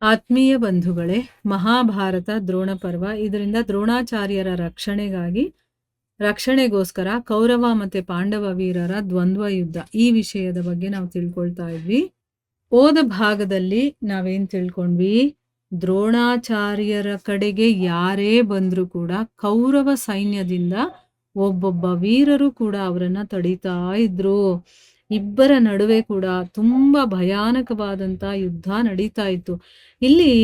ಆತ್ಮೀಯ ಬಂಧುಗಳೇ, ಮಹಾಭಾರತ ದ್ರೋಣ ಪರ್ವ. ಇದರಿಂದ ದ್ರೋಣಾಚಾರ್ಯರ ರಕ್ಷಣೆಗೋಸ್ಕರ ಕೌರವ ಮತ್ತೆ ಪಾಂಡವ ವೀರರ ದ್ವಂದ್ವ ಯುದ್ಧ, ಈ ವಿಷಯದ ಬಗ್ಗೆ ನಾವು ತಿಳ್ಕೊಳ್ತಾ ಇದ್ವಿ. ಹೋದ ಭಾಗದಲ್ಲಿ ನಾವೇನ್ ತಿಳ್ಕೊಂಡ್ವಿ? ದ್ರೋಣಾಚಾರ್ಯರ ಕಡೆಗೆ ಯಾರೇ ಬಂದ್ರು ಕೂಡ ಕೌರವ ಸೈನ್ಯದಿಂದ ಒಬ್ಬೊಬ್ಬ ವೀರರು ಕೂಡ ಅವರನ್ನ ತಡೀತಾ ಇದ್ರು. ಇಬ್ಬರ ನಡುವೆ ಕೂಡ ತುಂಬಾ ಭಯಾನಕವಾದಂತ ಯುದ್ಧ ನಡೀತಾ ಇತ್ತು. ಇಲ್ಲಿ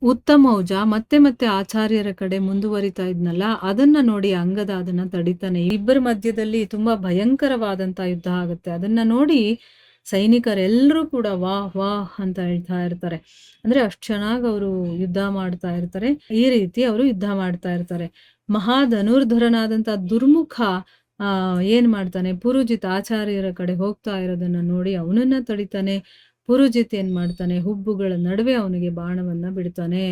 ಉತ್ತಮೌಜ ಮತ್ತೆ ಮತ್ತೆ ಆಚಾರ್ಯರ ಕಡೆ ಮುಂದುವರಿತಾ ಇದ್ನಲ್ಲ, ಅದನ್ನ ನೋಡಿ ಅಂಗದ ಅದನ್ನ ತಡಿತಾನೆ. ಇಬ್ಬರ ಮಧ್ಯದಲ್ಲಿ ತುಂಬಾ ಭಯಂಕರವಾದಂತ ಯುದ್ಧ ಆಗುತ್ತೆ. ಅದನ್ನ ನೋಡಿ ಸೈನಿಕರೆಲ್ಲರೂ ಕೂಡ ವಾಹ್ ವಾಹ್ ಅಂತ ಹೇಳ್ತಾ ಇರ್ತಾರೆ. ಅಂದ್ರೆ ಅಷ್ಟು ಚೆನ್ನಾಗಿ ಅವರು ಯುದ್ಧ ಮಾಡ್ತಾ ಇರ್ತಾರೆ. ಈ ರೀತಿ ಅವರು ಯುದ್ಧ ಮಾಡ್ತಾ ಇರ್ತಾರೆ. ಮಹಾಧನುರ್ಧರನಾದಂತ ದುರ್ಮುಖ ಏನ್ ಮಾಡ್ತಾನೆ, ಪುರುಜಿತ್ ಆಚಾರ್ಯರ ಕಡೆ ಹೋಗ್ತಾ ಇರೋದನ್ನ ನೋಡಿ ಅವನನ್ನ ತಡಿತಾನೆ. ಪುರುಜಿತ್ ಏನ್ ಮಾಡ್ತಾನೆ, ಹುಬ್ಬುಗಳ ನಡುವೆ ಅವನಿಗೆ ಬಾಣವನ್ನ ಬಿಡ್ತಾನೆ.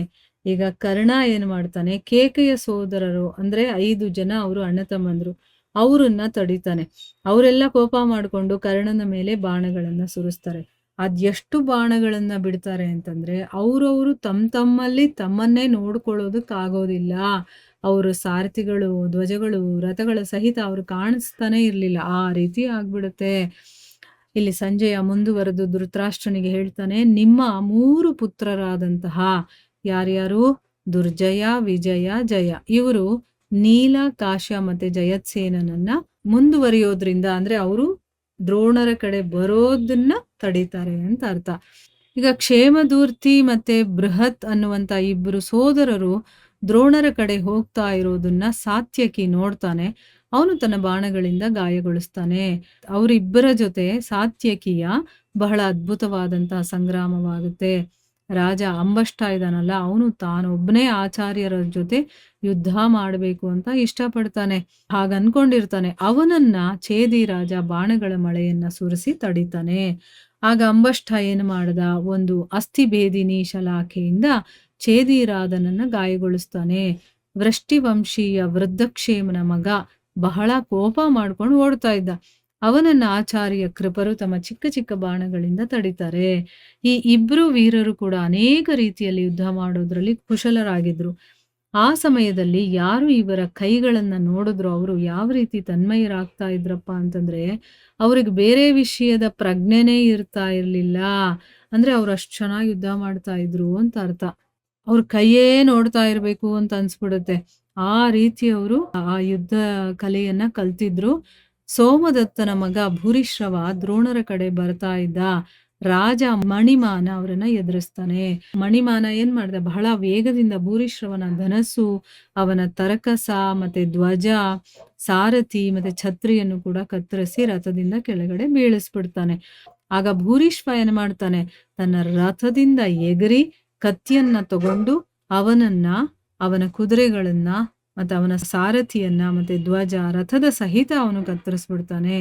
ಈಗ ಕರ್ಣ ಏನ್ ಮಾಡ್ತಾನೆ, ಕೇಕೆಯ ಸೋದರರು ಅಂದ್ರೆ 5 ಜನ ಅವರು ಅಣ್ಣ ತಮ್ಮಂದ್ರು, ಅವರನ್ನ ತಡಿತಾನೆ. ಅವರೆಲ್ಲ ಕೋಪ ಮಾಡ್ಕೊಂಡು ಕರ್ಣನ ಮೇಲೆ ಬಾಣಗಳನ್ನ ಸುರಿಸ್ತಾರೆ. ಅದೆಷ್ಟು ಬಾಣಗಳನ್ನ ಬಿಡ್ತಾರೆ ಅಂತಂದ್ರೆ ಅವ್ರವ್ರು ತಮ್ಮಲ್ಲಿ ತಮ್ಮನ್ನೇ ನೋಡ್ಕೊಳ್ಳೋದಕ್ಕಾಗೋದಿಲ್ಲ. ಅವರು ಸಾರಥಿಗಳು, ಧ್ವಜಗಳು, ರಥಗಳ ಸಹಿತ ಅವರು ಕಾಣಿಸ್ತಾನೆ ಇರ್ಲಿಲ್ಲ. ಆ ರೀತಿ ಆಗ್ಬಿಡುತ್ತೆ. ಇಲ್ಲಿ ಸಂಜಯ ಮುಂದುವರೆದು ಧೃತರಾಷ್ಟ್ರನಿಗೆ ಹೇಳ್ತಾನೆ, ನಿಮ್ಮ 3 ಪುತ್ರರಾದಂತಹ ಯಾರ್ಯಾರು, ದುರ್ಜಯ, ವಿಜಯ, ಜಯ, ಇವರು ನೀಲ, ಕಾಶ್ಯ ಮತ್ತೆ ಜಯತ್ಸೇನನನ್ನ ಮುಂದುವರಿಯೋದ್ರಿಂದ ಅಂದ್ರೆ ಅವರು ದ್ರೋಣರ ಕಡೆ ಬರೋದನ್ನ ತಡೀತಾರೆ ಅಂತ ಅರ್ಥ. ಈಗ ಕ್ಷೇಮದೂರ್ತಿ ಮತ್ತೆ ಬೃಹತ್ ಅನ್ನುವಂತ ಇಬ್ಬರು ಸೋದರರು ದ್ರೋಣರ ಕಡೆ ಹೋಗ್ತಾ ಇರೋದನ್ನ ಸಾತ್ಯಕಿ ನೋಡ್ತಾನೆ. ಅವನು ತನ್ನ ಬಾಣಗಳಿಂದ ಗಾಯಗೊಳಿಸ್ತಾನೆ. ಅವರಿಬ್ಬರ ಜೊತೆ ಸಾತ್ಯಕಿಯ ಬಹಳ ಅದ್ಭುತವಾದಂತಹ ಸಂಗ್ರಾಮವಾಗುತ್ತೆ. ರಾಜ ಅಂಬಷ್ಟ ಇದಾನಲ್ಲ, ಅವನು ತಾನೊಬ್ಬನೇ ಆಚಾರ್ಯರ ಜೊತೆ ಯುದ್ಧ ಮಾಡಬೇಕು ಅಂತ ಇಷ್ಟಪಡ್ತಾನೆ. ಹಾಗನ್ಕೊಂಡಿರ್ತಾನೆ. ಅವನನ್ನ ಛೇದಿ ರಾಜ ಬಾಣಗಳ ಮಳೆಯನ್ನ ಸುರಿಸಿ ತಡಿತಾನೆ. ಆಗ ಅಂಬಷ್ಟ ಏನು ಮಾಡ್ದ, ಒಂದು ಅಸ್ಥಿಭೇದಿನಿ ಶಲಾಖೆಯಿಂದ ಛೇದಿರಾದನನ್ನ ಗಾಯಗೊಳಿಸ್ತಾನೆ. ವೃಷ್ಟಿವಂಶೀಯ ವೃದ್ಧಕ್ಷೇಮನ ಮಗ ಬಹಳ ಕೋಪ ಮಾಡ್ಕೊಂಡು ಓಡ್ತಾ ಇದ್ದ. ಅವನನ್ನ ಆಚಾರ್ಯ ಕೃಪರು ತಮ್ಮ ಚಿಕ್ಕ ಚಿಕ್ಕ ಬಾಣಗಳಿಂದ ತಡಿತಾರೆ. ಈ ಇಬ್ರು ವೀರರು ಕೂಡ ಅನೇಕ ರೀತಿಯಲ್ಲಿ ಯುದ್ಧ ಮಾಡೋದ್ರಲ್ಲಿ ಕುಶಲರಾಗಿದ್ರು. ಆ ಸಮಯದಲ್ಲಿ ಯಾರು ಇವರ ಕೈಗಳನ್ನ ನೋಡಿದ್ರು ಅವರು ಯಾವ ರೀತಿ ತನ್ಮಯರಾಗ್ತಾ ಇದ್ರಪ್ಪ ಅಂತಂದ್ರೆ, ಅವ್ರಿಗೆ ಬೇರೆ ವಿಷಯದ ಪ್ರಜ್ಞೆನೇ ಇರ್ತಾ ಇರ್ಲಿಲ್ಲ. ಅಂದ್ರೆ ಅವ್ರು ಅಷ್ಟು ಚೆನ್ನಾಗಿ ಯುದ್ಧ ಮಾಡ್ತಾ ಇದ್ರು ಅಂತ ಅರ್ಥ. ಅವ್ರ ಕೈಯೇ ನೋಡ್ತಾ ಇರ್ಬೇಕು ಅಂತ ಅನ್ಸ್ಬಿಡುತ್ತೆ. ಆ ರೀತಿ ಅವರು ಆ ಯುದ್ಧ ಕಲೆಯನ್ನ ಕಲ್ತಿದ್ರು. ಸೋಮದತ್ತನ ಮಗ ಭೂರಿಶ್ರವ ದ್ರೋಣರ ಕಡೆ ಬರ್ತಾ ಇದ್ದ. ರಾಜ ಮಣಿಮಾನ ಅವರನ್ನ ಎದುರಿಸ್ತಾನೆ. ಮಣಿಮಾನ ಏನ್ ಮಾಡ್ದ, ಬಹಳ ವೇಗದಿಂದ ಭೂರಿಶ್ರವನ ಧನಸ್ಸು, ಅವನ ತರಕಸ ಮತ್ತೆ ಧ್ವಜ, ಸಾರಥಿ ಮತ್ತೆ ಛತ್ರಿಯನ್ನು ಕೂಡ ಕತ್ತರಿಸಿ ರಥದಿಂದ ಕೆಳಗಡೆ ಬೀಳಿಸ್ಬಿಡ್ತಾನೆ. ಆಗ ಭೂರಿಶ್ವ ಏನ್ ಮಾಡ್ತಾನೆ, ತನ್ನ ರಥದಿಂದ ಎಗರಿ ಕತ್ತಿಯನ್ನ ತಗೊಂಡು ಅವನ ಕುದುರೆಗಳನ್ನ ಮತ್ತೆ ಅವನ ಸಾರಥಿಯನ್ನ ಮತ್ತೆ ಧ್ವಜ, ರಥದ ಸಹಿತ ಅವನು ಕತ್ತರಿಸ್ಬಿಡ್ತಾನೆ.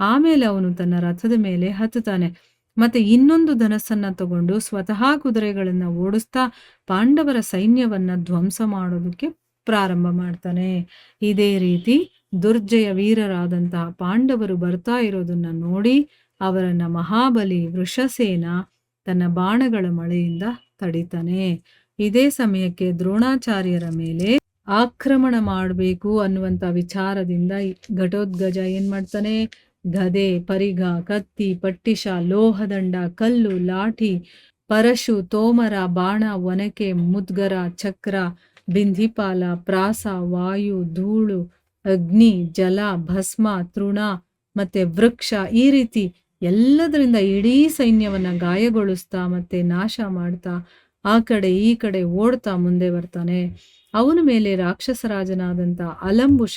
ಆಮೇಲೆ ಅವನು ತನ್ನ ರಥದ ಮೇಲೆ ಹತ್ತುತ್ತಾನೆ. ಮತ್ತೆ ಇನ್ನೊಂದು ಧನಸ್ಸನ್ನ ತಗೊಂಡು ಸ್ವತಃ ಕುದುರೆಗಳನ್ನ ಓಡಿಸ್ತಾ ಪಾಂಡವರ ಸೈನ್ಯವನ್ನ ಧ್ವಂಸ ಮಾಡೋದಕ್ಕೆ ಪ್ರಾರಂಭ ಮಾಡ್ತಾನೆ. ಇದೇ ರೀತಿ ದುರ್ಜಯ ವೀರರಾದಂತಹ ಪಾಂಡವರು ಬರ್ತಾ ಇರೋದನ್ನ ನೋಡಿ ಅವರನ್ನ ಮಹಾಬಲಿ ವೃಷಸೇನ ತನ್ನ ಬಾಣಗಳ ಮಳೆಯಿಂದ ತಡಿತಾನೆ. ಇದೇ ಸಮಯಕ್ಕೆ ದ್ರೋಣಾಚಾರ್ಯರ ಮೇಲೆ ಆಕ್ರಮಣ ಮಾಡಬೇಕು ಅನ್ನುವಂತ ವಿಚಾರದಿಂದ ಘಟೋತ್ಕಚ ಏನ್ ಮಾಡ್ತಾನೆ, ಗದೆ, ಪರಿಘ, ಕತ್ತಿ, ಪಟ್ಟಿಶ, ಲೋಹದಂಡ, ಕಲ್ಲು, ಲಾಠಿ, ಪರಶು, ತೋಮರ, ಬಾಣ, ಒನಕೆ, ಮುದ್ಗರ, ಚಕ್ರ, ಬಿಂಧಿಪಾಲ, ಪ್ರಾಸ, ವಾಯು, ಧೂಳು, ಅಗ್ನಿ, ಜಲ, ಭಸ್ಮ, ತೃಣ ಮತ್ತೆ ವೃಕ್ಷ, ಈ ರೀತಿ ಎಲ್ಲದರಿಂದ ಇಡೀ ಸೈನ್ಯವನ್ನ ಗಾಯಗೊಳಿಸ್ತಾ ಮತ್ತೆ ನಾಶ ಮಾಡ್ತಾ ಆ ಕಡೆ ಈ ಕಡೆ ಓಡ್ತಾ ಮುಂದೆ ಬರ್ತಾನೆ. ಅವನ ಮೇಲೆ ರಾಕ್ಷಸರಾಜನಾದಂತ ಅಲಂಬುಷ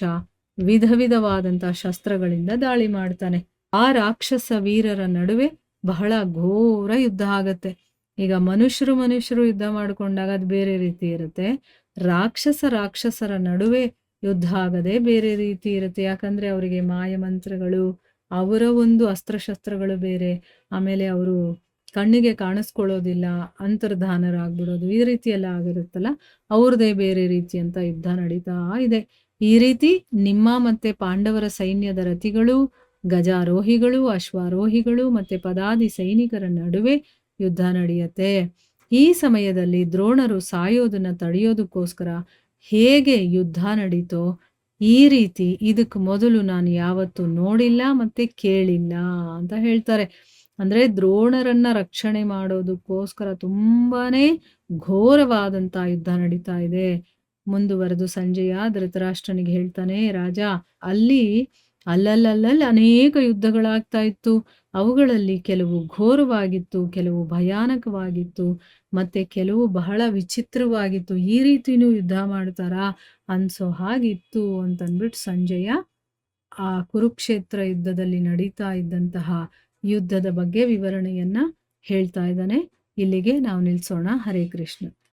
ವಿಧವಾದಂತ ಶಸ್ತ್ರಗಳಿಂದ ದಾಳಿ ಮಾಡ್ತಾನೆ. ಆ ರಾಕ್ಷಸ ವೀರರ ನಡುವೆ ಬಹಳ ಘೋರ ಯುದ್ಧ ಆಗತ್ತೆ. ಈಗ ಮನುಷ್ಯರು ಯುದ್ಧ ಮಾಡ್ಕೊಂಡಾಗ ಅದು ಬೇರೆ ರೀತಿ ಇರುತ್ತೆ. ರಾಕ್ಷಸರ ನಡುವೆ ಯುದ್ಧ ಆಗದೆ ಬೇರೆ ರೀತಿ ಇರುತ್ತೆ. ಯಾಕಂದ್ರೆ ಅವರಿಗೆ ಮಾಯಮಂತ್ರಗಳು, ಅವರ ಒಂದು ಅಸ್ತ್ರಶಸ್ತ್ರಗಳು ಬೇರೆ, ಆಮೇಲೆ ಅವರು ಕಣ್ಣಿಗೆ ಕಾಣಿಸ್ಕೊಳ್ಳೋದಿಲ್ಲ, ಅಂತರ್ಧಾನರಾಗ್ಬಿಡೋದು, ಈ ರೀತಿ ಎಲ್ಲ ಆಗಿರುತ್ತಲ್ಲ, ಅವ್ರದೇ ಬೇರೆ ರೀತಿ ಅಂತ ಯುದ್ಧ ನಡೀತಾ ಇದೆ. ಈ ರೀತಿ ನಿಮ್ಮ ಮತ್ತೆ ಪಾಂಡವರ ಸೈನ್ಯದ ರಥಿಗಳು, ಗಜಾರೋಹಿಗಳು, ಅಶ್ವಾರೋಹಿಗಳು ಮತ್ತೆ ಪದಾದಿ ಸೈನಿಕರ ನಡುವೆ ಯುದ್ಧ ನಡೆಯುತ್ತೆ. ಈ ಸಮಯದಲ್ಲಿ ದ್ರೋಣರು ಸಾಯೋದನ್ನ ತಡೆಯೋದಕ್ಕೋಸ್ಕರ ಹೇಗೆ ಯುದ್ಧ ನಡೀತೋ ಈ ರೀತಿ ಇದಕ್ಕೆ ಮೊದಲು ನಾನು ಯಾವತ್ತೂ ನೋಡಿಲ್ಲ ಮತ್ತೆ ಕೇಳಿಲ್ಲ ಅಂತ ಹೇಳ್ತಾರೆ. ಅಂದ್ರೆ ದ್ರೋಣರನ್ನ ರಕ್ಷಣೆ ಮಾಡೋದಕ್ಕೋಸ್ಕರ ತುಂಬಾನೇ ಘೋರವಾದಂತ ಯುದ್ಧ ನಡೀತಾ ಇದೆ. ಮುಂದುವರೆದು ಸಂಜಯ ಧೃತರಾಷ್ಟ್ರನಿಗೆ ಹೇಳ್ತಾನೆ, ರಾಜ ಅಲ್ಲಿ ಅಲ್ಲಲ್ಲಲ್ಲಿ ಅನೇಕ ಯುದ್ಧಗಳಾಗ್ತಾ ಇತ್ತು. ಅವುಗಳಲ್ಲಿ ಕೆಲವು ಘೋರವಾಗಿತ್ತು, ಕೆಲವು ಭಯಾನಕವಾಗಿತ್ತು, ಮತ್ತೆ ಕೆಲವು ಬಹಳ ವಿಚಿತ್ರವಾಗಿತ್ತು. ಈ ರೀತಿನೂ ಯುದ್ಧ ಮಾಡ್ತಾರಾ ಅನ್ಸೋ ಹಾಗಿತ್ತು ಅಂತಂದ್ಬಿಟ್ಟು ಸಂಜಯ ಆ ಕುರುಕ್ಷೇತ್ರ ಯುದ್ಧದಲ್ಲಿ ನಡೀತಾ ಇದ್ದಂತಹ ಯುದ್ಧದ ಬಗ್ಗೆ ವಿವರಣೆಯನ್ನ ಹೇಳ್ತಾ ಇದ್ದಾನೆ. ಇಲ್ಲಿಗೆ ನಾವು ನಿಲ್ಸೋಣ. ಹರೇ ಕೃಷ್ಣ.